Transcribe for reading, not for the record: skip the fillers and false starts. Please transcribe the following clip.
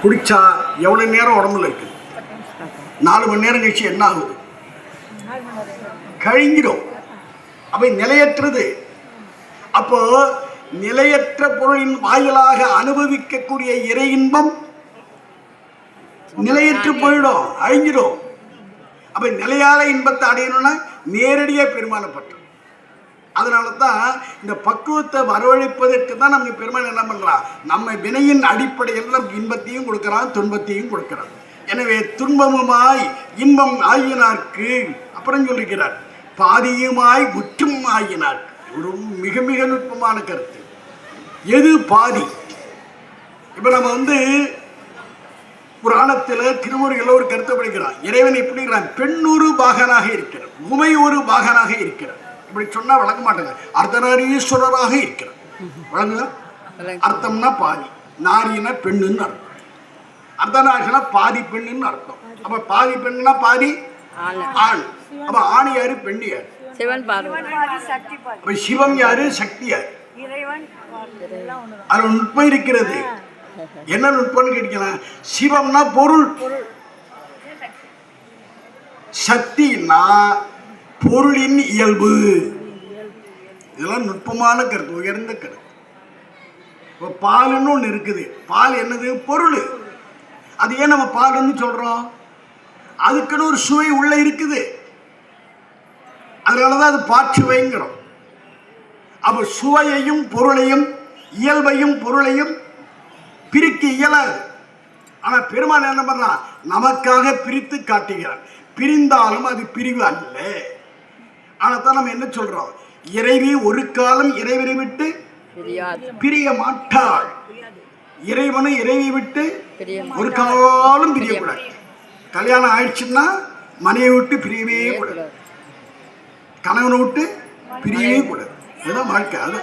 குடித்தா எவ்வளோ நேரம் உடம்புல இருக்குது? 4 மணி நேரம் கழிச்சு என்ன ஆகுது? கழிஞ்சிடும். அப்போ நிலையற்றது. அப்போ நிலையற்ற பொருளின் வாயிலாக அனுபவிக்கக்கூடிய இறை இன்பம் நிலையற்று போயிடும், அழிஞ்சிடும். அப்போ நிலையால இன்பத்தை அடையணும்னா நேரடியாக பெருமானப்பட்டோம். அதனால தான் இந்த பக்குவத்தை வரவழைப்பதற்கு தான் நமக்கு பெருமான் என்ன பண்ணுறான், நம்ம வினையின் அடிப்படையில் நமக்கு இன்பத்தையும் கொடுக்குறான், துன்பத்தையும் கொடுக்குறான். எனவே துன்பமுமாய் இன்பம் ஆகினார்க்கு அப்புறம் சொல்லிக்கிறார், பாதியுமாய் முற்றும் ஆகினார். ஒரு மிக மிக நுட்பமான கருத்து. எது பாதி? இப்போ நம்ம புராணத்தில் திருமுறைகளில் ஒரு கருத்தை படிக்கிறான். இறைவன் எப்படி இருக்கிறான்? பெண்ணொரு பாகனாக இருக்கிறார், உமை ஒரு பாகனாக இருக்கிறார். இப்படி சொன்னால் வழங்க மாட்டேங்க. அர்த்தநாரீஸ்வரராக இருக்கிறார். வழங்குதா? அர்த்தம்னா பாதி, நாரினா பெண்ணுன்னு அர்த்தம், அர்த்தநாரினா பாதி பெண்ணுன்னு அர்த்தம். அப்ப பாதி பெண்ணுனா பாதி ஆண். அப்ப ஆண் யாரு, பெண் யாரு? அப்ப சிவம் யாரு, சக்தி யாரு? அது நுட்பம் இருக்கிறது. என்ன நுட்பம்னு கேட்டீங்கன்னா, சிவம்னா பொருள், சக்தினா பொருளின் இயல்பு. இதெல்லாம் நுட்பமான கருத்து, உயர்ந்த கருத்து. இப்போ பாலுன்னு ஒன்று இருக்குது. பால் என்னது? பொருள். அது ஏன் நம்ம பாலுன்னு சொல்றோம்? அதுக்குன்னு ஒரு சுவை உள்ள இருக்குது, அதனாலதான் அது பாற்சுவைங்கிறோம். அப்ப சுவையையும் பொருளையும் இயல்பையும் பொருளையும் பிரிக்க இயலாது. ஆனா பெருமான் என்ன பண்றான், நமக்காக பிரித்து காட்டுகிறான். பிரிந்தாலும் அது பிரிவு அல்ல. ஆனாதான் நம்ம என்ன சொல்றோம், இறைவி ஒரு காலம் இறைவனை விட்டு பிரிய மாட்டாள். இறைவனும் இறைவி விட்டு ஒரு காலம் பிரியக்கூடாது. கல்யாணம் ஆயிடுச்சுன்னா மனையை விட்டு பிரியவே கூடாது, கணவனை விட்டு பிரியவே கூடாது. இதுதான் வாழ்க்கை. அது